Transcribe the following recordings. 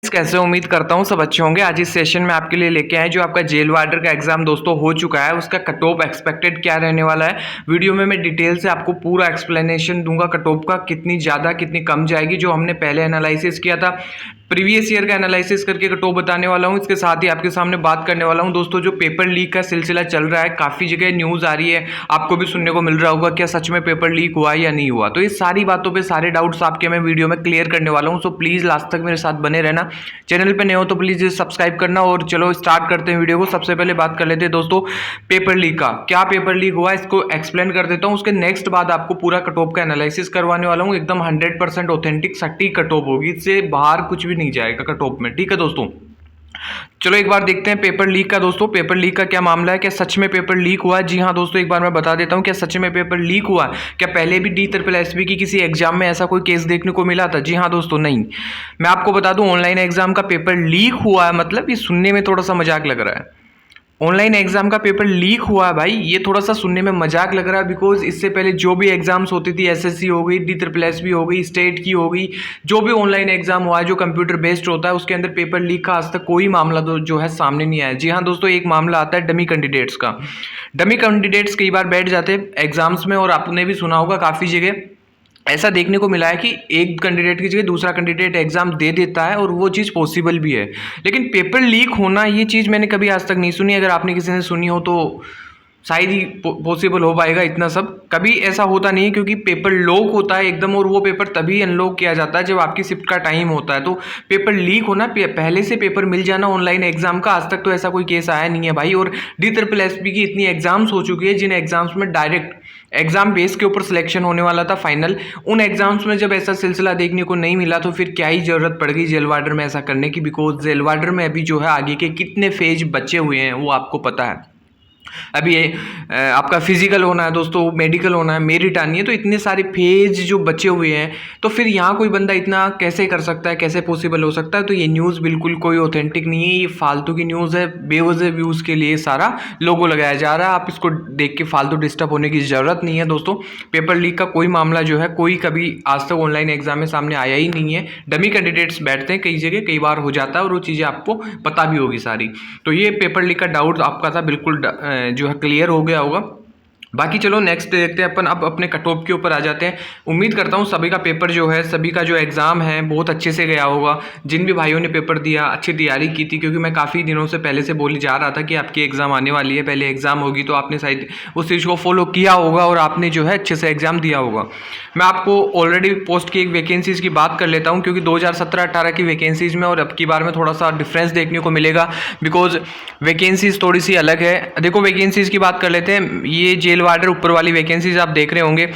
कैसे उम्मीद करता हूँ सब अच्छे होंगे। आज इस सेशन में आपके लिए लेके आए जो आपका जेल वार्डर का एग्जाम दोस्तों हो चुका है, उसका कट ऑफ एक्सपेक्टेड क्या रहने वाला है। वीडियो में मैं डिटेल से आपको पूरा एक्सप्लेनेशन दूंगा कट ऑफ का, कितनी ज़्यादा कितनी कम जाएगी। जो हमने पहले एनालिसिस किया था, प्रीवियस ईयर का एनालिसिस करके कट ऑफ बताने वाला हूँ। इसके साथ ही आपके सामने बात करने वाला हूँ दोस्तों, जो पेपर लीक का सिलसिला चल रहा है, काफ़ी जगह न्यूज़ आ रही है, आपको भी सुनने को मिल रहा होगा क्या सच में पेपर लीक हुआ या नहीं हुआ। तो इस सारी बातों पे सारे डाउट्स आपके मैं वीडियो में क्लियर करने वाला हूँ। सो प्लीज़ लास्ट तक मेरे साथ बने रहना। चैनल पे नए हो तो प्लीज़ सब्सक्राइब करना। और चलो स्टार्ट करते हैं वीडियो को। सबसे पहले बात कर लेते हैं दोस्तों पेपर लीक का। क्या पेपर लीक हुआ इसको एक्सप्लेन कर देता हूँ। उसके नेक्स्ट बाद आपको पूरा कट ऑफ का एनालिसिस करवाने वाला हूँ। एकदम 100% ऑथेंटिक सटीक कट ऑफ होगी, इससे बाहर कुछ भी नहीं जाएगा कट ऑफ में। ठीक है दोस्तों, चलो एक बार देखते हैं पेपर लीक का। दोस्तों पेपर लीक का क्या मामला है, क्या सच में पेपर लीक हुआ है? जी हाँ दोस्तों, एक बार मैं बता देता हूँ, क्या सच में पेपर लीक हुआ है? क्या पहले भी DSSB की किसी एग्जाम में ऐसा कोई केस देखने को मिला था? जी हाँ दोस्तों, नहीं। मैं आपको बता दूं, ऑनलाइन एग्जाम का पेपर लीक हुआ है मतलब ये सुनने में थोड़ा सा मजाक लग रहा है। ऑनलाइन एग्जाम का पेपर लीक हुआ है भाई, ये थोड़ा सा सुनने में मजाक लग रहा है। बिकॉज इससे पहले जो भी एग्जाम्स होती थी, SSC हो गई, DSSB हो गई, स्टेट की हो गई, जो भी ऑनलाइन एग्जाम हुआ है जो कंप्यूटर बेस्ड होता है, उसके अंदर पेपर लीक का आज तक कोई मामला जो है सामने नहीं आया। जी हाँ दोस्तों, एक मामला आता है डमी कैंडिडेट्स का। डमी कैंडिडेट्स कई बार बैठ जाते हैं एग्जाम्स में, और आपने भी सुना होगा काफ़ी जगह ऐसा देखने को मिला है कि एक कैंडिडेट की जगह दूसरा कैंडिडेट एग्जाम दे देता है, और वो चीज़ पॉसिबल भी है। लेकिन पेपर लीक होना, ये चीज़ मैंने कभी आज तक नहीं सुनी। अगर आपने किसी ने सुनी हो तो शायद ही पॉसिबल हो पाएगा इतना सब। कभी ऐसा होता नहीं है, क्योंकि पेपर लॉक होता है एकदम, और वो पेपर तभी अनलॉक किया जाता है जब आपकी शिफ्ट का टाइम होता है। तो पेपर लीक होना, पहले से पेपर मिल जाना ऑनलाइन एग्जाम का, आज तक तो ऐसा कोई केस आया नहीं है भाई। और DSSB की इतनी एग्जाम्स हो चुकी है जिन एग्जाम्स में डायरेक्ट एग्जाम बेस के ऊपर सिलेक्शन होने वाला था फाइनल, उन एग्जाम्स में जब ऐसा सिलसिला देखने को नहीं मिला तो फिर क्या ही जरूरत पड़ गई जेल वार्डर में ऐसा करने की। बिकॉज जेल वार्डर में अभी जो है आगे के कितने फेज बचे हुए हैं वो आपको पता है। अभी ये आपका फिजिकल होना है दोस्तों, मेडिकल होना है, मेरिट आनी है, तो इतने सारे फेज जो बचे हुए हैं। तो फिर यहाँ कोई बंदा इतना कैसे कर सकता है, कैसे पॉसिबल हो सकता है? तो ये न्यूज़ बिल्कुल कोई ऑथेंटिक नहीं है, ये फालतू की न्यूज़ है। बेवजह व्यूज़ के लिए सारा लोगो लगाया जा रहा है। आप इसको देख के फालतू डिस्टर्ब होने की ज़रूरत नहीं है दोस्तों। पेपर लीक का कोई मामला जो है कोई कभी आज तक ऑनलाइन एग्जाम में सामने आया ही नहीं है। डमी कैंडिडेट्स बैठते हैं कई जगह, कई बार हो जाता है, और वो चीज़ें आपको पता भी होगी सारी। तो ये पेपर लीक का डाउट आपका था बिल्कुल जो है क्लियर हो गया होगा। बाकी चलो नेक्स्ट देखते हैं अपन। अब अपने कट ऑफ के ऊपर आ जाते हैं। उम्मीद करता हूँ सभी का पेपर जो है, सभी का जो एग्ज़ाम है बहुत अच्छे से गया होगा। जिन भी भाइयों ने पेपर दिया, अच्छी तैयारी की थी, क्योंकि मैं काफ़ी दिनों से पहले से बोली जा रहा था कि आपकी एग्ज़ाम आने वाली है, पहले एग्ज़ाम होगी, तो आपने शायद उस चीज़ को फॉलो किया होगा और आपने जो है अच्छे से एग्ज़ाम दिया होगा। मैं आपको ऑलरेडी पोस्ट की एक वैकेंसीज़ की बात कर लेता हूँ, क्योंकि 2017-18 की वैकेंसीज़ में और अब की बार में थोड़ा सा डिफरेंस देखने को मिलेगा। बिकॉज वैकेंसीज़ थोड़ी सी अलग है। देखो वैकेंसीज़ की बात कर लेते हैं। ये जेल वार्डर ऊपर वाली वैकेंसीज आप देख रहे होंगे।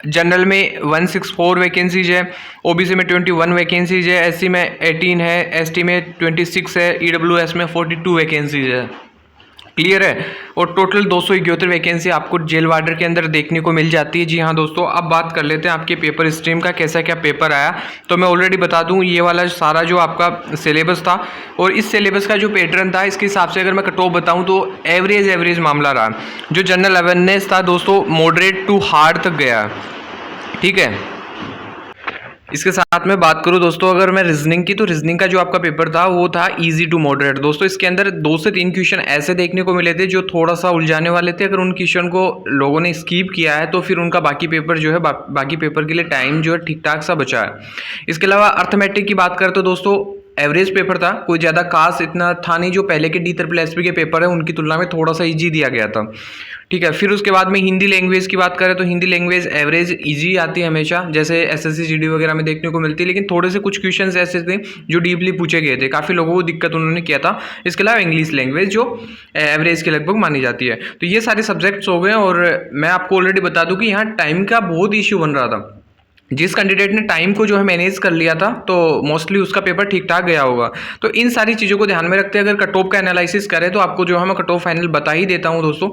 जनरल में 164 वैकेंसीज है, OBC में 21 वैकेंसीज है, SC में 18 है, ST में 26 है, EWS में 42 वैकेंसीज है। क्लियर है? और टोटल 271 वैकेंसी आपको जेल वार्डर के अंदर देखने को मिल जाती है। जी हाँ दोस्तों, अब बात कर लेते हैं आपके पेपर स्ट्रीम का, कैसा क्या पेपर आया। तो मैं ऑलरेडी बता दूं, ये वाला सारा जो आपका सिलेबस था, और इस सिलेबस का जो पैटर्न था, इसके हिसाब से अगर मैं कट ऑफ बताऊं तो एवरेज मामला रहा। जो जनरल अवेयरनेस था दोस्तों, मॉडरेट टू हार्ड तक गया। ठीक है, इसके साथ में बात करूं दोस्तों अगर मैं रीजनिंग की, तो रीजनिंग का जो आपका पेपर था वो था इजी टू मॉडरेट। दोस्तों इसके अंदर 2 से 3 क्वेश्चन ऐसे देखने को मिले थे जो थोड़ा सा उलझाने वाले थे। अगर उन क्वेश्चन को लोगों ने स्कीप किया है तो फिर उनका बाकी पेपर जो है बाकी पेपर के लिए टाइम जो है ठीक ठाक सा बचा है। इसके अलावा अर्थमेटिक की बात करें तो दोस्तों एवरेज पेपर था, कोई ज़्यादा खास इतना था नहीं। जो पहले के DSSB के पेपर है उनकी तुलना में थोड़ा सा इजी दिया गया था। ठीक है, फिर उसके बाद में हिंदी लैंग्वेज की बात करें तो हिंदी लैंग्वेज एवरेज इजी आती है हमेशा, जैसे SSC GD वगैरह में देखने को मिलती है। लेकिन थोड़े से कुछ क्वेश्चंस ऐसे थे जो डीपली पूछे गए थे, काफ़ी लोगों को दिक्कत उन्होंने किया था। इसके अलावा इंग्लिश लैंग्वेज जो एवरेज के लगभग मानी जाती है। तो ये सारे सब्जेक्ट्स हो गए। और मैं आपको ऑलरेडी बता दूँ कि यहाँ टाइम का बहुत इशू बन रहा था। जिस कैंडिडेट ने टाइम को जो है मैनेज कर लिया था तो मोस्टली उसका पेपर ठीक ठाक गया होगा। तो इन सारी चीज़ों को ध्यान में रखते हैं अगर कट ऑफ का एनालिसिस करें तो आपको जो है मैं कट ऑफ फाइनल बता ही देता हूं दोस्तों।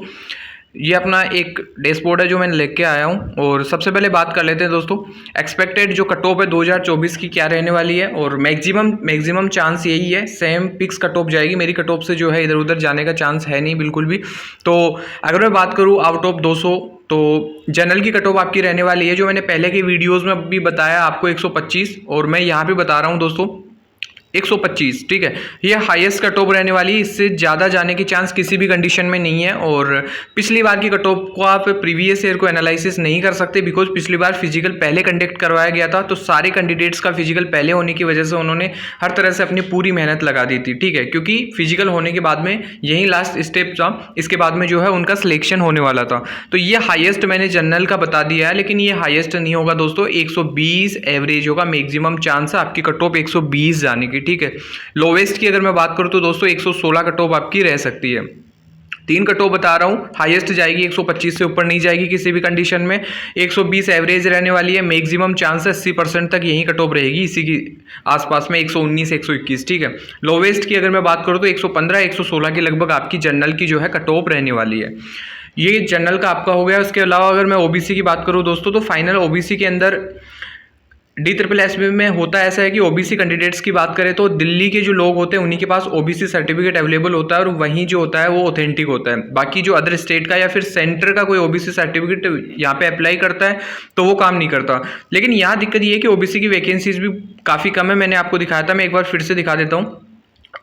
ये अपना एक डैशबोर्ड है जो मैंने लेके आया हूँ। और सबसे पहले बात कर लेते हैं दोस्तों, एक्सपेक्टेड जो कट ऑफ है 2024 की क्या रहने वाली है। और मैक्सिमम चांस यही है, सेम पिक्स कट ऑफ जाएगी। मेरी कट ऑफ से जो है इधर उधर जाने का चांस है नहीं बिल्कुल भी। तो अगर मैं बात करूँ आउट ऑफ 200 तो जनरल की कट ऑफ आपकी रहने वाली है, जो मैंने पहले की वीडियोज़ में भी बताया आपको 125, और मैं यहाँ पर बता रहा हूँ दोस्तों 125, ठीक है। ये हाईएस्ट कट ऑफ रहने वाली है, इससे ज़्यादा जाने की चांस किसी भी कंडीशन में नहीं है। और पिछली बार की कट ऑफ को आप प्रीवियस ईयर को एनालिसिस नहीं कर सकते, बिकॉज पिछली बार फिजिकल पहले कंडक्ट करवाया गया था, तो सारे कैंडिडेट्स का फिजिकल पहले होने की वजह से उन्होंने हर तरह से अपनी पूरी मेहनत लगा दी थी, ठीक है। क्योंकि फिजिकल होने के बाद में यही लास्ट स्टेप था, इसके बाद में जो है उनका सिलेक्शन होने वाला था। तो ये हाईएस्ट मैंने जनरल का बता दिया है, लेकिन ये हाईएस्ट नहीं होगा दोस्तों। 120 एवरेज होगा, मैक्सिमम चांस है आपकी कट ऑफ 120 जाने की, ठीक है। लोवेस्ट की अगर मैं बात करूं तो दोस्तों 116 कट ऑफ आपकी रह सकती है। 3 कट ऑफ बता रहा हूं, हाईएस्ट जाएगी 125 से ऊपर नहीं जाएगी किसी भी कंडीशन में। 120 एवरेज रहने वाली है, मैक्सिमम चांस है 80% तक यही कट ऑफ रहेगी, इसी की आसपास में 119 121, ठीक है। लोवेस्ट की अगर मैं बात करूं तो 115 116 के लगभग आपकी जनरल की जो है कट ऑफ रहने वाली है। ये जनरल का आपका हो गया। उसके अलावा अगर मैं ओबीसी की बात करूं दोस्तों, तो फाइनल ओबीसी के अंदर DSSS में होता ऐसा है कि ओबीसी कैंडिडेट्स की बात करें तो दिल्ली के जो लोग होते हैं उन्हीं के पास ओबीसी सर्टिफिकेट अवेलेबल होता है, और वहीं जो होता है वो ऑथेंटिक होता है। बाकी जो अदर स्टेट का या फिर सेंटर का कोई ओबीसी सर्टिफिकेट यहाँ पे अप्लाई करता है तो वो काम नहीं करता। लेकिन यहाँ दिक्कत ये है कि ओबीसी की वैकेंसीज भी काफ़ी कम है। मैंने आपको दिखाया था, मैं एक बार फिर से दिखा देता हूँ।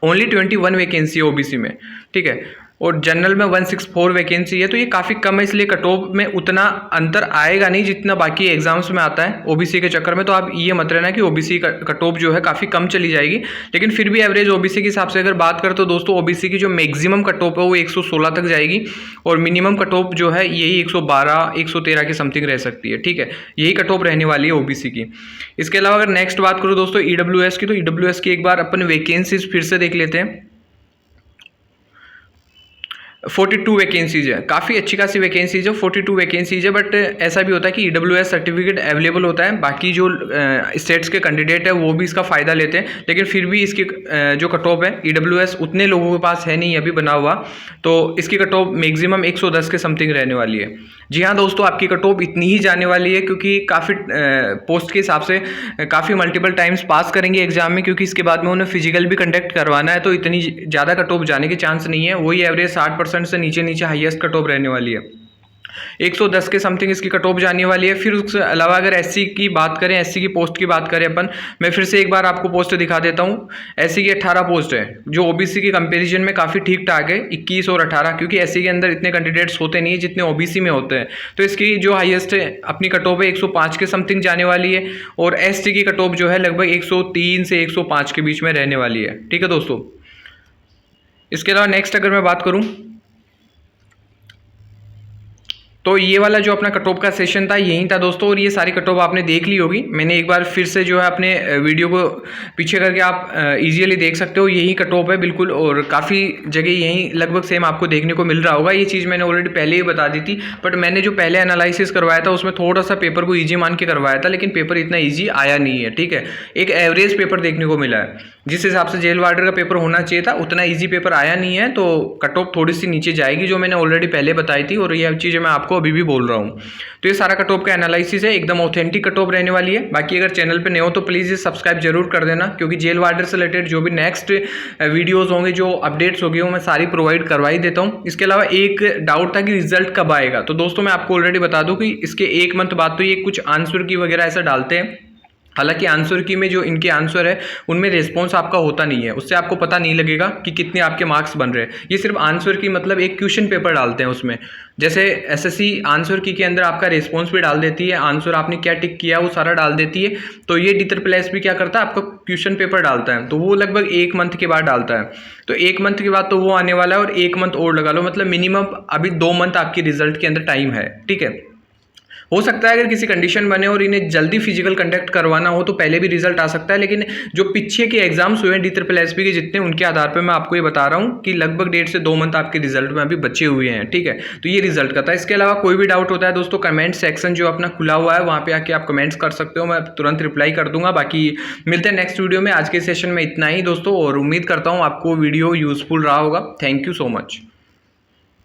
ओनली 21 वैकेंसी है ओबीसी में, ठीक है। और जनरल में 164 वैकेंसी है, तो ये काफ़ी कम है, इसलिए कट ऑफ में उतना अंतर आएगा नहीं जितना बाकी एग्जाम्स में आता है ओबीसी के चक्कर में। तो आप ये मत रहना कि ओबीसी का कट ऑफ जो है काफ़ी कम चली जाएगी, लेकिन फिर भी एवरेज ओबीसी के हिसाब से अगर बात करें तो दोस्तों ओबीसी की जो मैक्सिमम कट ऑफ है वो 116 तक जाएगी, और मिनिमम कट ऑफ जो है यही 112 113 के समथिंग रह सकती है, ठीक है। यही कट ऑफ रहने वाली है ओबीसी की। इसके अलावा अगर नेक्स्ट बात करूँ दोस्तों ईडब्ल्यूएस की, तो ईडब्ल्यूएस की एक बार अपन वैकेंसीज फिर से देख लेते हैं। 42 वैकेंसीज है, काफ़ी अच्छी खासी वैकेंसीज है, 42 वैकेंसीज है। बट ऐसा भी होता है कि EWS सर्टिफिकेट अवेलेबल होता है, बाकी जो स्टेट्स के कैंडिडेट है वो भी इसका फ़ायदा लेते हैं, लेकिन फिर भी इसकी जो कट ऑफ है EWS उतने लोगों के पास है नहीं अभी बना हुआ, तो इसकी कट ऑफ मैक्सिमम 110 के समथिंग रहने वाली है। जी हाँ दोस्तों, आपकी कट ऑफ इतनी ही जाने वाली है, क्योंकि काफ़ी पोस्ट के हिसाब से काफ़ी मल्टीपल टाइम्स पास करेंगे एग्जाम में, क्योंकि इसके बाद में उन्हें फिजिकल भी कंडक्ट करवाना है, तो इतनी ज़्यादा कट ऑफ जाने के चांस नहीं है। वही एवरेज 60% से नीचे नीचे हाईएस्ट कट ऑफ रहने वाली है। 110 के समथिंग इसकी कट ऑफ जाने वाली है। फिर उसके अलावा अगर एससी की बात करें, एससी की पोस्ट की बात करें अपन, मैं फिर से एक बार आपको पोस्ट दिखा देता हूँ। एससी की 18 पोस्ट है, जो ओबीसी की कंपैरिजन में काफ़ी ठीक ठाक है, 21 और 18, क्योंकि एससी के अंदर इतने कैंडिडेट्स होते नहीं है जितने ओबीसी में होते हैं। तो इसकी जो हाईएस्ट है अपनी कट ऑफ है 105 के समथिंग जाने वाली है, और एसटी की कट ऑफ जो है लगभग 103 से 105 के बीच में रहने वाली है, ठीक है दोस्तों। इसके अलावा नेक्स्ट अगर मैं बात करूँ तो ये वाला जो अपना कट ऑफ का सेशन था यही था दोस्तों, और ये सारी कट ऑफ आपने देख ली होगी। मैंने एक बार फिर से जो है अपने वीडियो को पीछे करके आप इजीली देख सकते हो, यही कट ऑफ है बिल्कुल, और काफ़ी जगह यही लगभग सेम आपको देखने को मिल रहा होगा। ये चीज़ मैंने ऑलरेडी पहले ही बता दी थी, बट मैंने जो पहले एनालिसिस करवाया था उसमें थोड़ा सा पेपर को ईजी मान के करवाया था, लेकिन पेपर इतना ईजी आया नहीं है, ठीक है। एक एवरेज पेपर देखने को मिला है, जिस हिसाब से जेल वार्डर का पेपर होना चाहिए था उतना ईजी पेपर आया नहीं है, तो कट ऑफ थोड़ी सी नीचे जाएगी, जो मैंने ऑलरेडी पहले बताई थी, और ये चीज़ें मैं आपको अभी भी बोल रहा हूँ। तो ये सारा कट ऑफ का एनालिसिस है, एकदम ऑथेंटिक कट ऑफ रहने वाली है। बाकी अगर चैनल पे नए हो तो प्लीज़ ये सब्सक्राइब जरूर कर देना, क्योंकि जेल वार्डर से रिलेटेड जो भी नेक्स्ट वीडियोज़ होंगे, जो अपडेट्स होगी, वो मैं सारी प्रोवाइड करवा ही देता हूँ। इसके अलावा एक डाउट था कि रिजल्ट कब आएगा, तो दोस्तों मैं आपको ऑलरेडी बता दूँ कि इसके 1 मंथ बाद तो ये कुछ आंसर की वगैरह ऐसा डालते हैं। हालांकि आंसर की में जो इनके आंसर है उनमें रिस्पॉन्स आपका होता नहीं है, उससे आपको पता नहीं लगेगा कि कितने आपके मार्क्स बन रहे हैं। ये सिर्फ आंसर की मतलब एक क्वेश्चन पेपर डालते हैं उसमें, जैसे एसएससी आंसर की के अंदर आपका रिस्पॉन्स भी डाल देती है, आंसर आपने क्या टिक किया वो सारा डाल देती है। तो ये DSSS भी क्या करता है, आपका क्वेश्चन पेपर डालता है, तो वो लगभग 1 मंथ के बाद डालता है। तो 1 मंथ के बाद तो वो आने वाला है, और 1 मंथ और लगा लो, मतलब मिनिमम अभी 2 मंथ आपकी रिजल्ट के अंदर टाइम है, ठीक है। हो सकता है अगर किसी कंडीशन बने और इन्हें जल्दी फिजिकल कंडक्ट करवाना हो तो पहले भी रिजल्ट आ सकता है, लेकिन जो पीछे के एग्जाम्स हुए हैं DSSS के जितने, उनके आधार पर मैं आपको ये बता रहा हूँ कि लगभग 1.5 से 2 मंथ आपके रिजल्ट में अभी बचे हुए हैं, ठीक है। तो ये रिजल्ट का था। इसके अलावा कोई भी डाउट होता है दोस्तों, कमेंट सेक्शन जो अपना खुला हुआ है वहाँ पे आके आप कमेंट्स कर सकते हो, मैं तुरंत रिप्लाई कर दूंगा। बाकी मिलते हैं नेक्स्ट वीडियो में। आज के सेशन में इतना ही दोस्तों, और उम्मीद करता हूँ आपको वीडियो यूजफुल रहा होगा। Thank you so much.